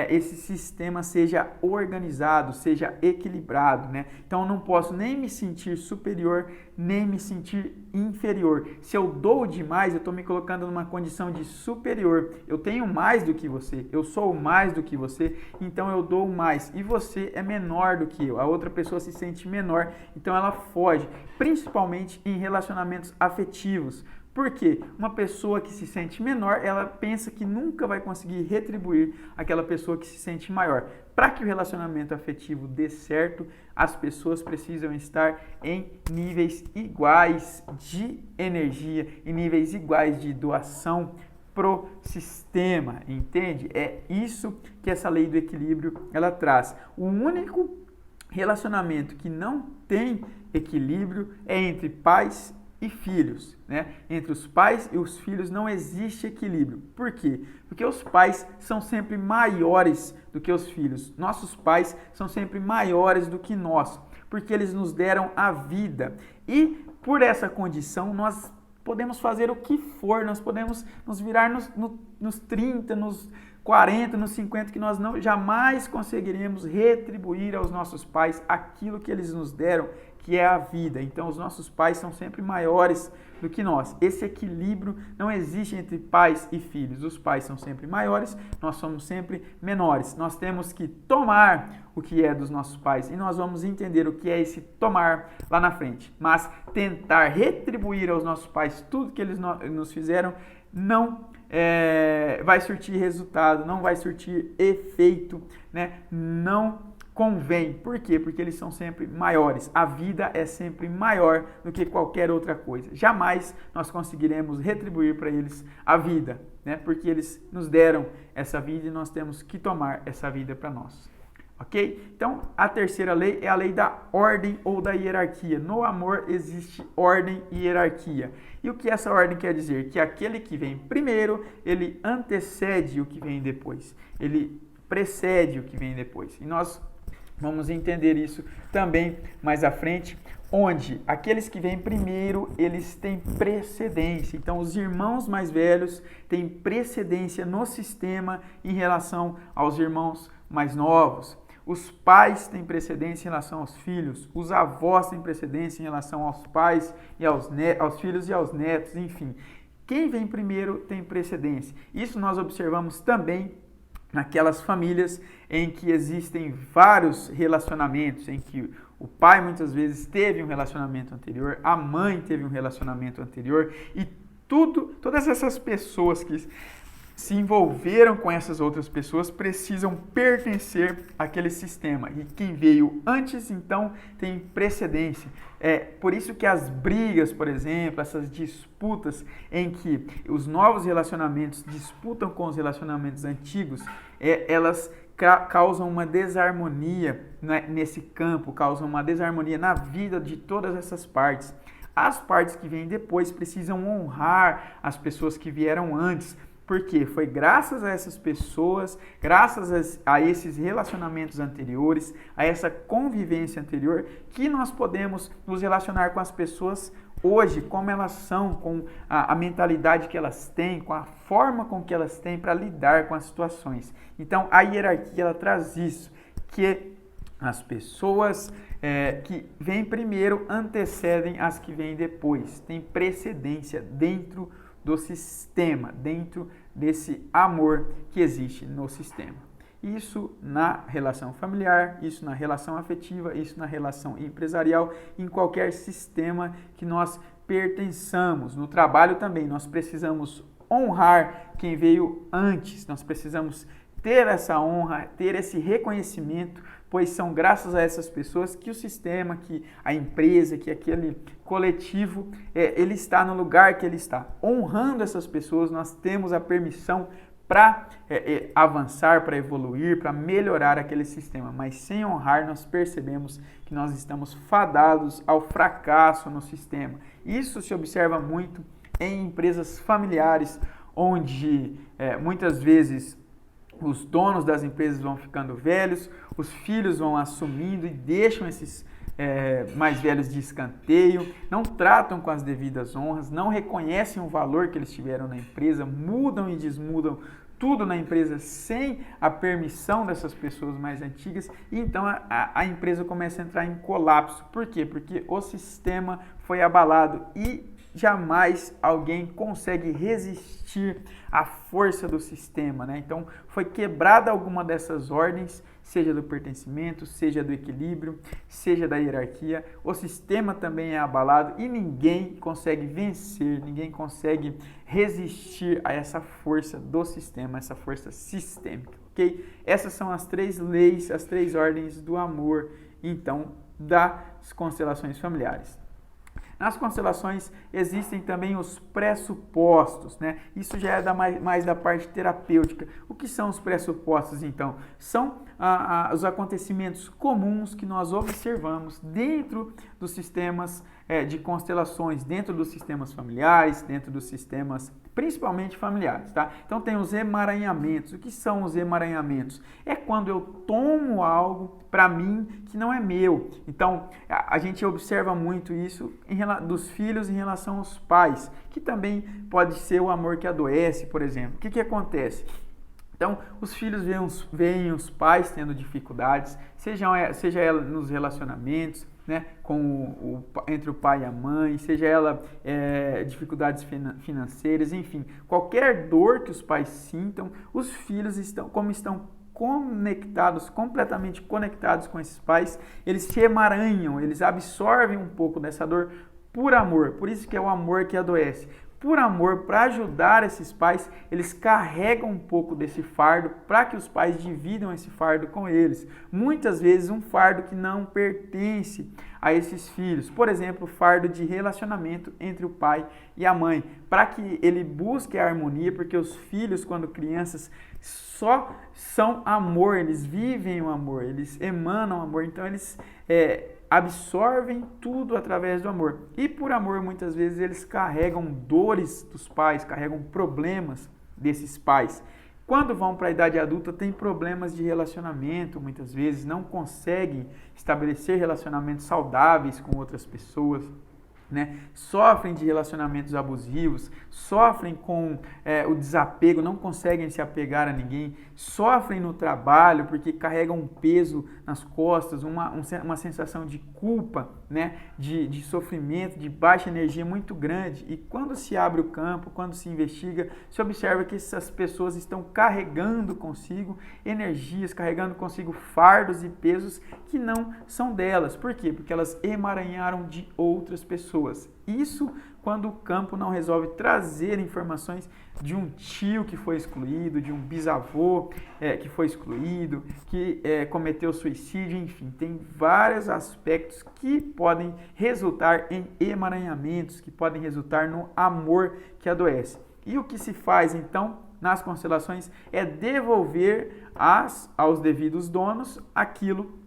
esse sistema seja organizado, seja equilibrado, né? Então eu não posso nem me sentir superior, nem me sentir inferior. Se eu dou demais, eu estou me colocando numa condição de superior. Eu tenho mais do que você, eu sou mais do que você, então eu dou mais. E você é menor do que eu, a outra pessoa se sente menor, então ela foge, principalmente em relacionamentos afetivos. Por quê? Uma pessoa que se sente menor, ela pensa que nunca vai conseguir retribuir aquela pessoa que se sente maior. Para que o relacionamento afetivo dê certo, as pessoas precisam estar em níveis iguais de energia, em níveis iguais de doação pro sistema, entende? É isso que essa lei do equilíbrio ela traz. O único relacionamento que não tem equilíbrio é entre pais e filhos, né? Entre os pais e os filhos não existe equilíbrio. Por quê? Porque os pais são sempre maiores do que os filhos. Nossos pais são sempre maiores do que nós, porque eles nos deram a vida. E por essa condição, nós podemos fazer o que for, nós podemos nos virar nos 30, nos 40, nos 50, que nós jamais conseguiremos retribuir aos nossos pais aquilo que eles nos deram, que é a vida. Então, os nossos pais são sempre maiores do que nós. Esse equilíbrio não existe entre pais e filhos. Os pais são sempre maiores, nós somos sempre menores. Nós temos que tomar o que é dos nossos pais e nós vamos entender o que é esse tomar lá na frente. Mas tentar retribuir aos nossos pais tudo que eles nos fizeram não vai surtir resultado, não vai surtir efeito, né? Não convém. Por quê? Porque eles são sempre maiores. A vida é sempre maior do que qualquer outra coisa. Jamais nós conseguiremos retribuir para eles a vida, né? Porque eles nos deram essa vida e nós temos que tomar essa vida para nós. Ok? Então, a terceira lei é a lei da ordem ou da hierarquia. No amor existe ordem e hierarquia. E o que essa ordem quer dizer? Que aquele que vem primeiro, ele antecede o que vem depois. Ele precede o que vem depois. E nós vamos entender isso também mais à frente, onde aqueles que vêm primeiro, eles têm precedência. Então, os irmãos mais velhos têm precedência no sistema em relação aos irmãos mais novos. Os pais têm precedência em relação aos filhos, os avós têm precedência em relação aos pais e aos filhos e aos netos, enfim. Quem vem primeiro tem precedência. Isso nós observamos também naquelas famílias em que existem vários relacionamentos, em que o pai muitas vezes teve um relacionamento anterior, a mãe teve um relacionamento anterior e todas essas pessoas que se envolveram com essas outras pessoas precisam pertencer àquele sistema. E quem veio antes, então, tem precedência. É por isso que as brigas, por exemplo, essas disputas em que os novos relacionamentos disputam com os relacionamentos antigos, elas causam uma desarmonia nesse campo, causam uma desarmonia na vida de todas essas partes. As partes que vêm depois precisam honrar as pessoas que vieram antes, porque foi graças a essas pessoas, graças a esses relacionamentos anteriores, a essa convivência anterior, que nós podemos nos relacionar com as pessoas hoje, como elas são, com a mentalidade que elas têm, com a forma com que elas têm para lidar com as situações. Então, a hierarquia ela traz isso, que as pessoas que vêm primeiro antecedem as que vêm depois, tem precedência dentro do sistema, dentro desse amor que existe no sistema. Isso na relação familiar, isso na relação afetiva, isso na relação empresarial, em qualquer sistema que nós pertençamos. No trabalho também, nós precisamos honrar quem veio antes, nós precisamos ter essa honra, ter esse reconhecimento, pois são graças a essas pessoas que o sistema, que a empresa, que aquele coletivo, ele está no lugar que ele está. Honrando essas pessoas, nós temos a permissão para avançar, para evoluir, para melhorar aquele sistema. Mas sem honrar, nós percebemos que nós estamos fadados ao fracasso no sistema. Isso se observa muito em empresas familiares, onde muitas vezes os donos das empresas vão ficando velhos, os filhos vão assumindo e deixam esses mais velhos de escanteio, não tratam com as devidas honras, não reconhecem o valor que eles tiveram na empresa, mudam e desmudam tudo na empresa sem a permissão dessas pessoas mais antigas, e então a empresa começa a entrar em colapso. Por quê? Porque o sistema foi abalado e jamais alguém consegue resistir à força do sistema, né? Então, foi quebrada alguma dessas ordens, seja do pertencimento, seja do equilíbrio, seja da hierarquia. O sistema também é abalado e ninguém consegue vencer, ninguém consegue resistir a essa força do sistema, essa força sistêmica, ok? Essas são as 3 leis, as 3 ordens do amor, então, das constelações familiares. Nas constelações existem também os pressupostos, né? Isso já é mais da parte terapêutica. O que são os pressupostos, então? São os acontecimentos comuns que nós observamos dentro dos sistemas de constelações, dentro dos sistemas familiares, dentro dos sistemas principalmente familiares, tá? Então tem os emaranhamentos. O que são os emaranhamentos? É quando eu tomo algo para mim que não é meu. Então a gente observa muito isso dos filhos em relação aos pais, que também pode ser o amor que adoece, por exemplo. O que acontece? Então, os filhos veem os pais tendo dificuldades, seja ela nos relacionamentos, né, entre o pai e a mãe, seja ela dificuldades financeiras, enfim, qualquer dor que os pais sintam, os filhos estão conectados, completamente conectados com esses pais, eles se emaranham, eles absorvem um pouco dessa dor por amor, por isso que é o amor que adoece. Por amor, para ajudar esses pais, eles carregam um pouco desse fardo para que os pais dividam esse fardo com eles. Muitas vezes um fardo que não pertence a esses filhos. Por exemplo, o fardo de relacionamento entre o pai e a mãe. Para que ele busque a harmonia, porque os filhos, quando crianças, só são amor, eles vivem o amor, eles emanam amor. Então eles absorvem tudo através do amor. E por amor, muitas vezes, eles carregam dores dos pais, carregam problemas desses pais. Quando vão para a idade adulta, tem problemas de relacionamento, muitas vezes, não conseguem estabelecer relacionamentos saudáveis com outras pessoas, né? Sofrem de relacionamentos abusivos, sofrem com o desapego, não conseguem se apegar a ninguém, sofrem no trabalho porque carregam um peso nas costas, uma sensação de culpa, né? de sofrimento, de baixa energia muito grande. E quando se abre o campo, quando se investiga, se observa que essas pessoas estão carregando consigo energias, carregando consigo fardos e pesos que não são delas. Por quê? Porque elas emaranharam de outras pessoas. Isso quando o campo não resolve trazer informações de um tio que foi excluído, de um bisavô que foi excluído, que cometeu suicídio, enfim, tem vários aspectos que podem resultar em emaranhamentos, que podem resultar no amor que adoece. E o que se faz então nas constelações é devolver aos devidos donos aquilo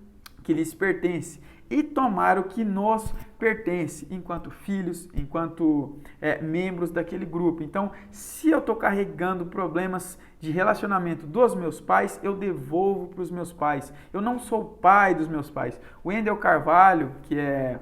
que lhes pertence e tomar o que nos pertence enquanto filhos, enquanto membros daquele grupo. Então, se eu estou carregando problemas de relacionamento dos meus pais, eu devolvo para os meus pais. Eu não sou pai dos meus pais. O Wendel Carvalho, que é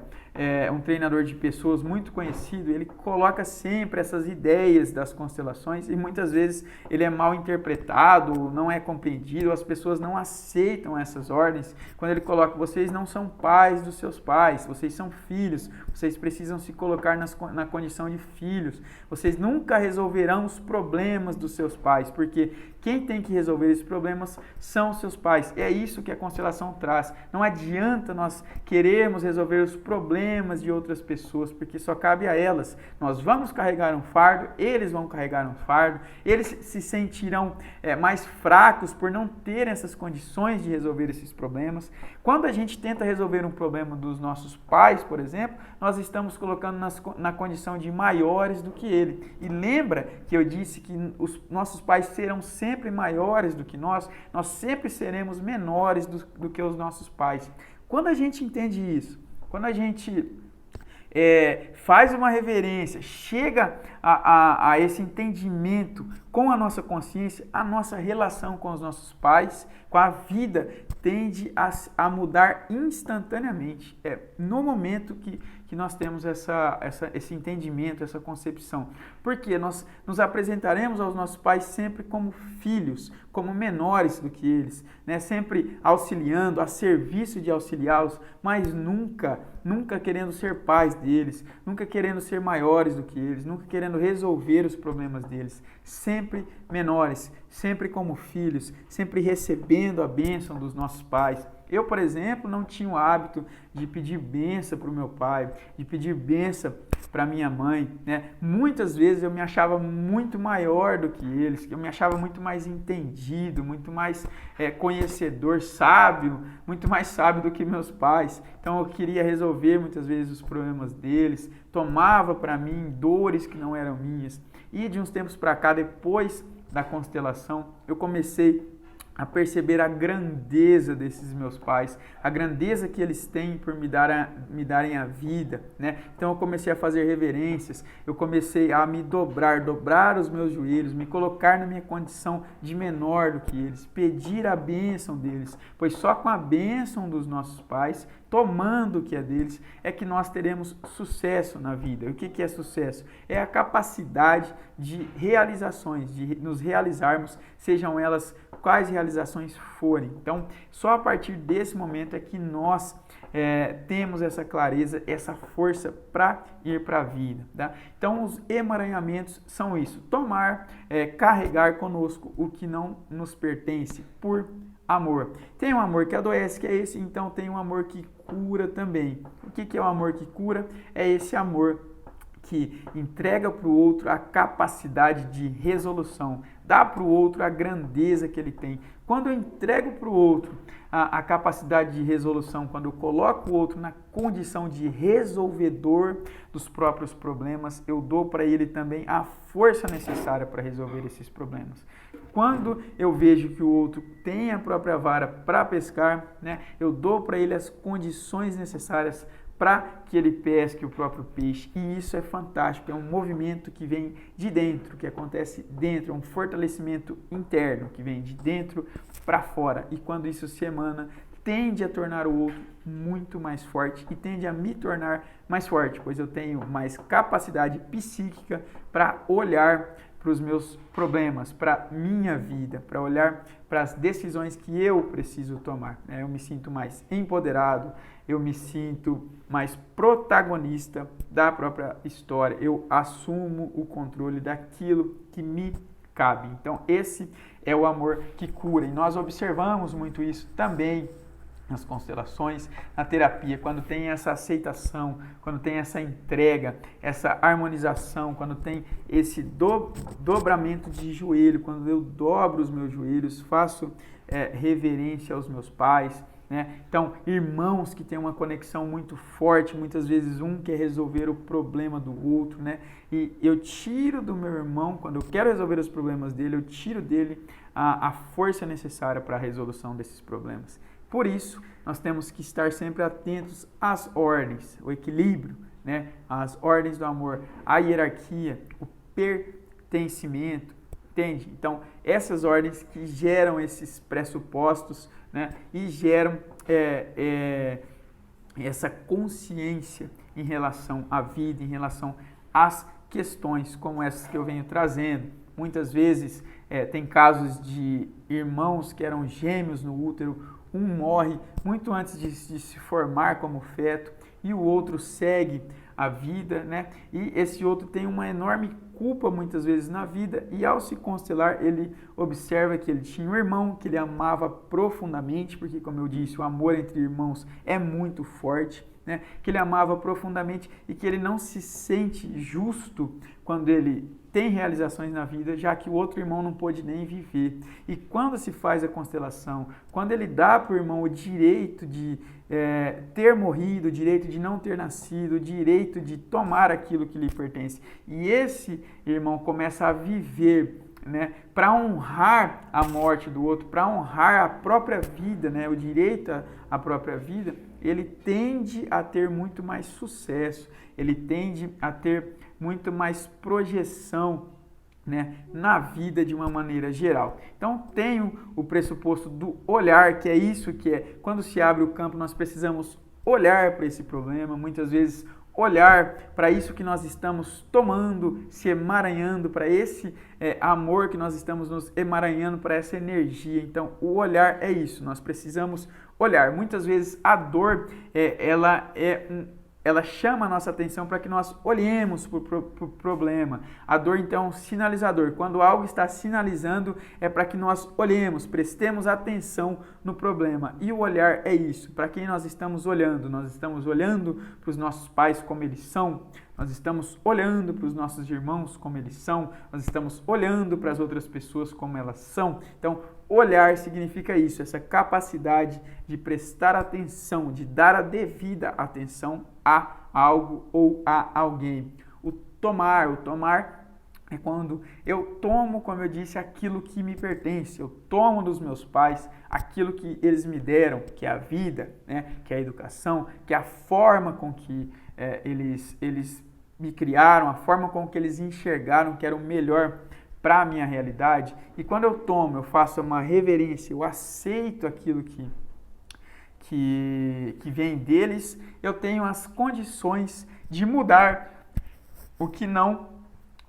um treinador de pessoas muito conhecido, ele coloca sempre essas ideias das constelações e muitas vezes ele é mal interpretado, não é compreendido, as pessoas não aceitam essas ordens. Quando ele coloca, vocês não são pais dos seus pais, vocês são filhos, vocês precisam se colocar na condição de filhos, vocês nunca resolverão os problemas dos seus pais, porque quem tem que resolver esses problemas são os seus pais. É isso que a constelação traz. Não adianta nós querermos resolver os problemas de outras pessoas, porque só cabe a elas. Nós vamos carregar um fardo, eles vão carregar um fardo, eles se sentirão mais fracos por não terem essas condições de resolver esses problemas. Quando a gente tenta resolver um problema dos nossos pais, por exemplo, nós estamos colocando na condição de maiores do que ele. E lembra que eu disse que os nossos pais serão sempre maiores do que nós sempre seremos menores do que os nossos pais. Quando a gente entende isso, quando a gente faz uma reverência, chega a esse entendimento com a nossa consciência, a nossa relação com os nossos pais, com a vida, tende a mudar instantaneamente. No momento que nós temos esse entendimento, essa concepção. Porque nós nos apresentaremos aos nossos pais sempre como filhos, como menores do que eles, né? Sempre auxiliando, a serviço de auxiliá-los, mas nunca querendo ser pais deles, nunca querendo ser maiores do que eles, nunca querendo resolver os problemas deles. Sempre menores, sempre como filhos, sempre recebendo a bênção dos nossos pais. Eu, por exemplo, não tinha o hábito de pedir bênção para o meu pai, de pedir bênção para minha mãe, né? Muitas vezes eu me achava muito maior do que eles, eu me achava muito mais entendido, muito mais conhecedor, sábio, muito mais sábio do que meus pais. Então eu queria resolver muitas vezes os problemas deles, tomava para mim dores que não eram minhas. E de uns tempos para cá, depois da constelação, eu comecei a perceber a grandeza desses meus pais, a grandeza que eles têm por me darem a vida, né? Então eu comecei a fazer reverências, eu comecei a me dobrar os meus joelhos, me colocar na minha condição de menor do que eles, pedir a bênção deles, pois só com a bênção dos nossos pais, tomando o que é deles, é que nós teremos sucesso na vida. E o que é sucesso? É a capacidade de realizações, de nos realizarmos, sejam elas quais realizações forem. Então, só a partir desse momento é que nós temos essa clareza, essa força para ir para a vida. Tá? Então, os emaranhamentos são isso: tomar, carregar conosco o que não nos pertence por amor. Tem um amor que adoece, que é esse, então tem um amor que cura também. O que é o amor que cura? É esse amor que entrega para o outro a capacidade de resolução, dá para o outro a grandeza que ele tem. Quando eu entrego para o outro a capacidade de resolução, quando eu coloco o outro na condição de resolvedor dos próprios problemas, eu dou para ele também a força necessária para resolver esses problemas. Quando eu vejo que o outro tem a própria vara para pescar, né, eu dou para ele as condições necessárias para que ele pesque o próprio peixe. E isso é fantástico, é um movimento que vem de dentro, que acontece dentro, é um fortalecimento interno que vem de dentro para fora. E quando isso se emana, tende a tornar o outro muito mais forte e tende a me tornar mais forte, pois eu tenho mais capacidade psíquica para olhar para os meus problemas, para minha vida, para olhar para as decisões que eu preciso tomar. Eu me sinto mais empoderado, eu me sinto mais protagonista da própria história, eu assumo o controle daquilo que me cabe. Então, esse é o amor que cura, e nós observamos muito isso também nas constelações, na terapia, quando tem essa aceitação, quando tem essa entrega, essa harmonização, quando tem esse dobramento de joelho, quando eu dobro os meus joelhos, faço reverência aos meus pais, né? Então, irmãos que têm uma conexão muito forte, muitas vezes um quer resolver o problema do outro, né? E eu tiro do meu irmão, quando eu quero resolver os problemas dele, eu tiro dele a força necessária para a resolução desses problemas. Por isso, nós temos que estar sempre atentos às ordens, o equilíbrio, né? As ordens do amor, a hierarquia, o pertencimento, entende? Então, essas ordens que geram esses pressupostos, né? E geram essa consciência em relação à vida, em relação às questões como essas que eu venho trazendo. Muitas vezes tem casos de irmãos que eram gêmeos no útero, um morre muito antes de se formar como feto e o outro segue a vida, né? E esse outro tem uma enorme culpa muitas vezes na vida, e ao se constelar ele observa que ele tinha um irmão que ele amava profundamente, porque, como eu disse, o amor entre irmãos é muito forte, né? Que ele amava profundamente e que ele não se sente justo quando ele tem realizações na vida, já que o outro irmão não pôde nem viver. E quando se faz a constelação, quando ele dá para o irmão o direito de ter morrido, o direito de não ter nascido, o direito de tomar aquilo que lhe pertence, e esse irmão começa a viver, né, para honrar a morte do outro, para honrar a própria vida, né, o direito à própria vida, ele tende a ter muito mais sucesso, ele tende a ter muito mais projeção, né, na vida de uma maneira geral. Então, tenho o pressuposto do olhar, que é isso que é, quando se abre o campo, nós precisamos olhar para esse problema, muitas vezes olhar para isso que nós estamos tomando, se emaranhando, para esse amor que nós estamos nos emaranhando, para essa energia. Então, o olhar é isso, nós precisamos olhar. Muitas vezes a dor, ela chama a nossa atenção para que nós olhemos para o problema. A dor, então, é um sinalizador. Quando algo está sinalizando, é para que nós olhemos, prestemos atenção no problema. E o olhar é isso. Para quem nós estamos olhando? Nós estamos olhando para os nossos pais como eles são? Nós estamos olhando para os nossos irmãos como eles são? Nós estamos olhando para as outras pessoas como elas são? Então, olhar significa isso, essa capacidade de prestar atenção, de dar a devida atenção a algo ou a alguém. O tomar é quando eu tomo, como eu disse, aquilo que me pertence. Eu tomo dos meus pais aquilo que eles me deram, que é a vida, né? Que é a educação, que é a forma com que eles me criaram, a forma com que eles enxergaram que era o melhor para a minha realidade. E quando eu tomo, eu faço uma reverência, eu aceito aquilo que vem deles, eu tenho as condições de mudar o que não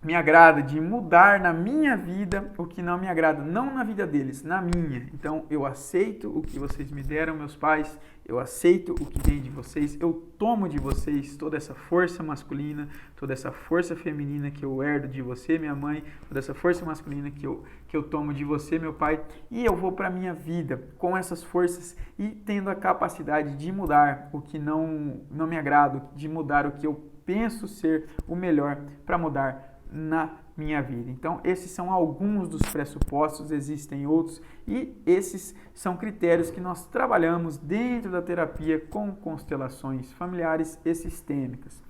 me agrada, de mudar na minha vida o que não me agrada, não na vida deles, na minha. Então eu aceito o que vocês me deram, meus pais, eu aceito o que vem de vocês, eu tomo de vocês toda essa força masculina, toda essa força feminina que eu herdo de você, minha mãe, toda essa força masculina que eu tomo de você, meu pai, e eu vou para a minha vida com essas forças e tendo a capacidade de mudar o que não me agrada, de mudar o que eu penso ser o melhor para mudar na minha vida. Então, esses são alguns dos pressupostos, existem outros, e esses são critérios que nós trabalhamos dentro da terapia com constelações familiares e sistêmicas.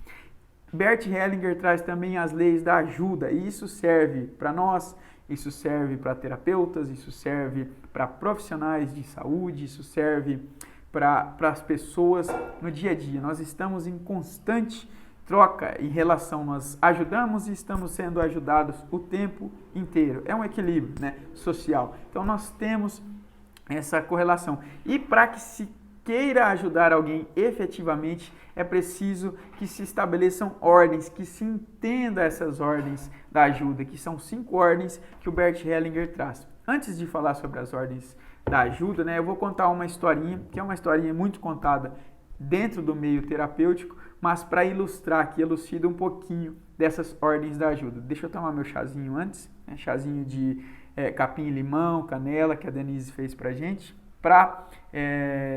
Bert Hellinger traz também as leis da ajuda, e isso serve para nós, isso serve para terapeutas, isso serve para profissionais de saúde, isso serve para as pessoas no dia a dia. Nós estamos em constante troca e relação, nós ajudamos e estamos sendo ajudados o tempo inteiro. É um equilíbrio, né, social. Então nós temos essa correlação. E para que se queira ajudar alguém efetivamente, é preciso que se estabeleçam ordens, que se entenda essas ordens da ajuda, que são 5 ordens que o Bert Hellinger traz. Antes de falar sobre as ordens da ajuda, né, eu vou contar uma historinha, que é uma historinha muito contada dentro do meio terapêutico, mas para ilustrar aqui, elucida um pouquinho dessas ordens da ajuda. Deixa eu tomar meu chazinho antes, né? Chazinho de capim e limão, canela, que a Denise fez pra gente, para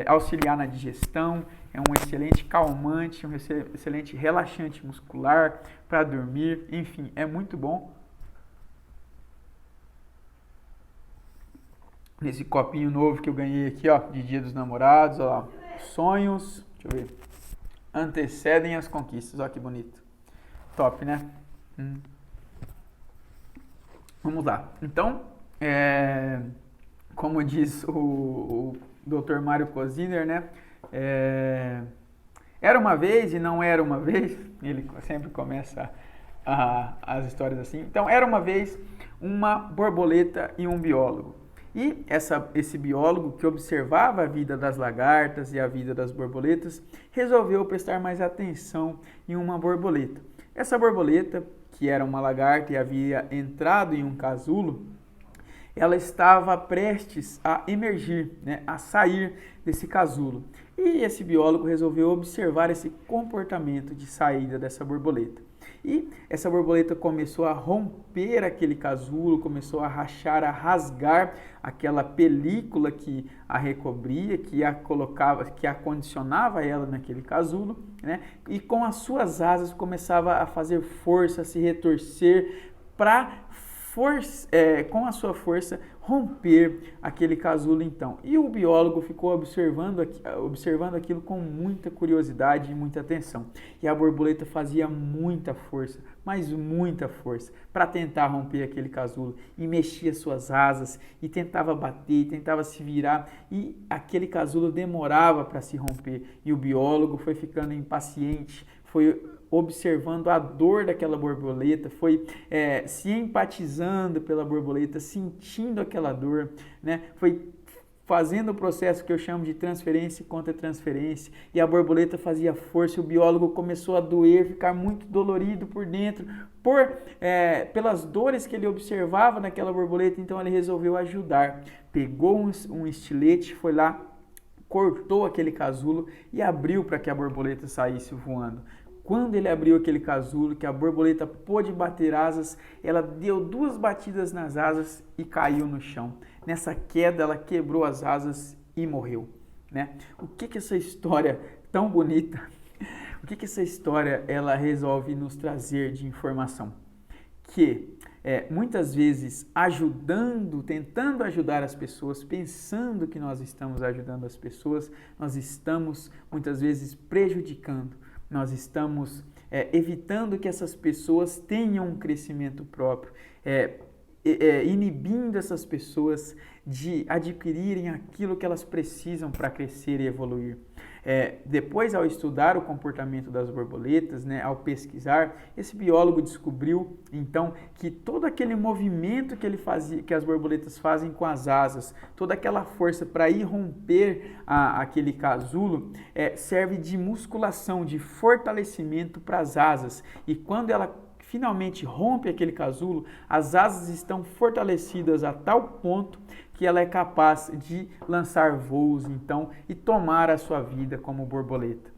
auxiliar na digestão, é um excelente calmante, um excelente relaxante muscular, para dormir, enfim, é muito bom. Nesse copinho novo que eu ganhei aqui, ó, de Dia dos Namorados, ó, sonhos, deixa eu ver, antecedem as conquistas, ó que bonito, top, né? Vamos lá, então, como diz o Dr. Mário Cosiner, né, era uma vez e não era uma vez, ele sempre começa as histórias assim, então era uma vez uma borboleta e um biólogo. E esse biólogo que observava a vida das lagartas e a vida das borboletas, resolveu prestar mais atenção em uma borboleta. Essa borboleta, que era uma lagarta e havia entrado em um casulo, ela estava prestes a emergir, né, a sair desse casulo. E esse biólogo resolveu observar esse comportamento de saída dessa borboleta. E essa borboleta começou a romper aquele casulo, começou a rachar, a rasgar aquela película que a recobria, que a colocava, que a condicionava ela naquele casulo, né? E com as suas asas começava a fazer força, a se retorcer para com a sua força romper aquele casulo então. E o biólogo ficou observando aquilo com muita curiosidade e muita atenção. E a borboleta fazia muita força, mas muita força, para tentar romper aquele casulo. E mexia suas asas, e tentava bater, tentava se virar, e aquele casulo demorava para se romper. E o biólogo foi ficando impaciente, foi observando a dor daquela borboleta, foi se empatizando pela borboleta, sentindo aquela dor, né? Foi fazendo o processo que eu chamo de transferência contra transferência, e a borboleta fazia força, e o biólogo começou a doer, ficar muito dolorido por dentro, pelas dores que ele observava naquela borboleta. Então ele resolveu ajudar, pegou um estilete, foi lá, cortou aquele casulo e abriu para que a borboleta saísse voando. Quando ele abriu aquele casulo, que a borboleta pôde bater asas, ela deu 2 batidas nas asas e caiu no chão. Nessa queda, ela quebrou as asas e morreu, né? O que essa história tão bonita, o que essa história ela resolve nos trazer de informação? Que muitas vezes tentando ajudar as pessoas, pensando que nós estamos ajudando as pessoas, nós estamos muitas vezes prejudicando, nós estamos evitando que essas pessoas tenham um crescimento próprio, inibindo essas pessoas de adquirirem aquilo que elas precisam para crescer e evoluir. Depois, ao estudar o comportamento das borboletas, né, ao pesquisar, esse biólogo descobriu, então, que todo aquele movimento que ele fazia, que as borboletas fazem com as asas, toda aquela força para ir romper aquele casulo, serve de musculação, de fortalecimento para as asas. E quando ela finalmente rompe aquele casulo, as asas estão fortalecidas a tal ponto que ela é capaz de lançar voos, então, e tomar a sua vida como borboleta.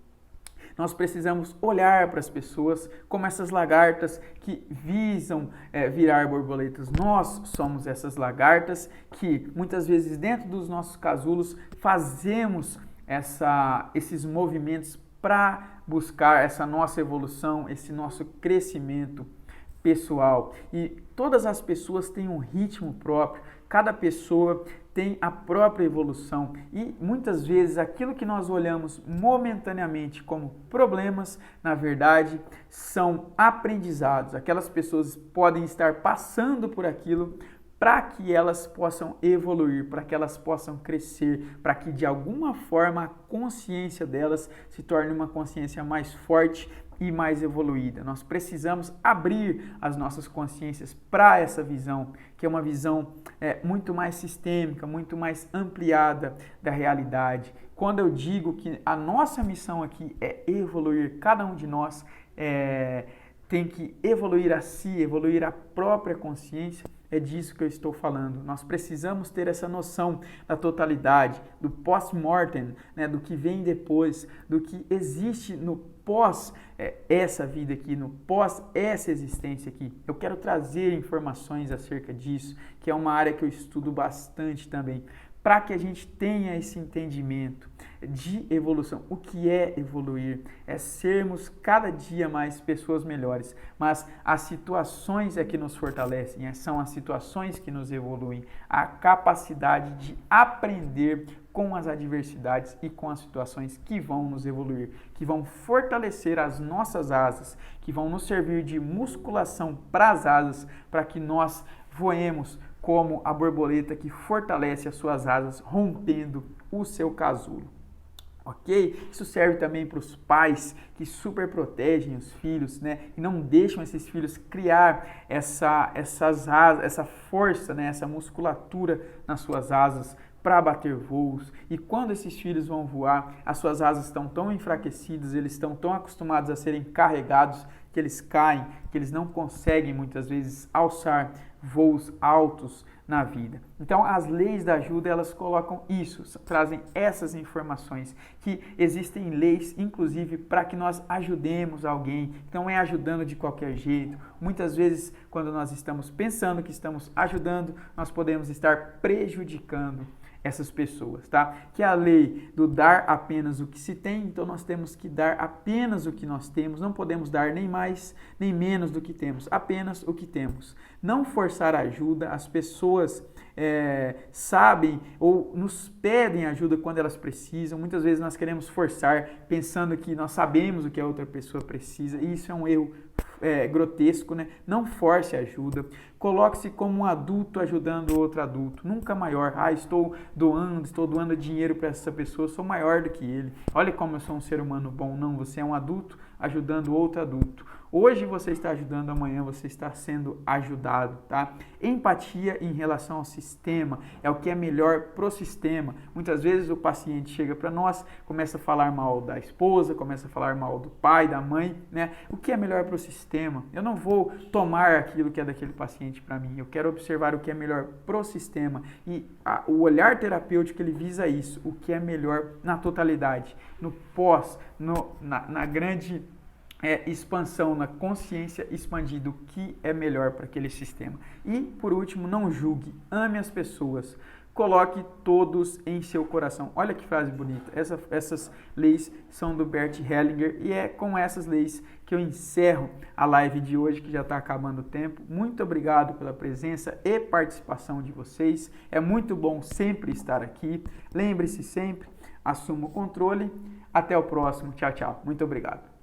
Nós precisamos olhar para as pessoas como essas lagartas que visam virar borboletas. Nós somos essas lagartas que, muitas vezes, dentro dos nossos casulos, fazemos esses movimentos para buscar essa nossa evolução, esse nosso crescimento pessoal. E todas as pessoas têm um ritmo próprio, cada pessoa tem a própria evolução e muitas vezes aquilo que nós olhamos momentaneamente como problemas, na verdade, são aprendizados. Aquelas pessoas podem estar passando por aquilo para que elas possam evoluir, para que elas possam crescer, para que de alguma forma a consciência delas se torne uma consciência mais forte e mais evoluída. Nós precisamos abrir as nossas consciências para essa visão, que é uma visão muito mais sistêmica, muito mais ampliada da realidade. Quando eu digo que a nossa missão aqui é evoluir, cada um de nós tem que evoluir a si, evoluir a própria consciência. É disso que eu estou falando. Nós precisamos ter essa noção da totalidade, do post-mortem, né, do que vem depois, do que existe no pós essa vida aqui, no pós essa existência aqui. Eu quero trazer informações acerca disso, que é uma área que eu estudo bastante também, para que a gente tenha esse entendimento de evolução. O que é evoluir? É sermos cada dia mais pessoas melhores, mas as situações é que nos fortalecem, são as situações que nos evoluem, a capacidade de aprender com as adversidades e com as situações que vão nos evoluir, que vão fortalecer as nossas asas, que vão nos servir de musculação para as asas, para que nós voemos como a borboleta que fortalece as suas asas, rompendo o seu casulo. Ok? Isso serve também para os pais que super protegem os filhos, né? E não deixam esses filhos criar essa força, né? Essa musculatura nas suas asas para bater voos. E quando esses filhos vão voar, as suas asas estão tão enfraquecidas, eles estão tão acostumados a serem carregados que eles caem, que eles não conseguem muitas vezes alçar voos altos na vida. Então, as leis da ajuda, elas colocam isso, trazem essas informações, que existem leis, inclusive, para que nós ajudemos alguém, não é ajudando de qualquer jeito. Muitas vezes, quando nós estamos pensando que estamos ajudando, nós podemos estar prejudicando essas pessoas, tá? Que é a lei do dar apenas o que se tem, então nós temos que dar apenas o que nós temos, não podemos dar nem mais nem menos do que temos, apenas o que temos. Não forçar ajuda, as pessoas sabem ou nos pedem ajuda quando elas precisam, muitas vezes nós queremos forçar pensando que nós sabemos o que a outra pessoa precisa, e isso é um erro grotesco, né? Não force ajuda, coloque-se como um adulto ajudando outro adulto, nunca maior. Estou doando dinheiro para essa pessoa, sou maior do que ele. Olha como eu sou um ser humano bom. Não, você é um adulto ajudando outro adulto. Hoje você está ajudando, amanhã você está sendo ajudado, tá? Empatia em relação ao sistema é o que é melhor pro sistema. Muitas vezes o paciente chega para nós, começa a falar mal da esposa, começa a falar mal do pai, da mãe, né? O que é melhor pro sistema? Eu não vou tomar aquilo que é daquele paciente para mim. Eu quero observar o que é melhor pro sistema. E o olhar terapêutico, ele visa isso, o que é melhor na totalidade, no pós, na grande expansão, na consciência expandida, o que é melhor para aquele sistema. E, por último, não julgue, ame as pessoas, coloque todos em seu coração. Olha que frase bonita. Essas leis são do Bert Hellinger e é com essas leis que eu encerro a live de hoje, que já está acabando o tempo. Muito obrigado pela presença e participação de vocês. É muito bom sempre estar aqui. Lembre-se sempre, assuma o controle. Até o próximo. Tchau, tchau. Muito obrigado.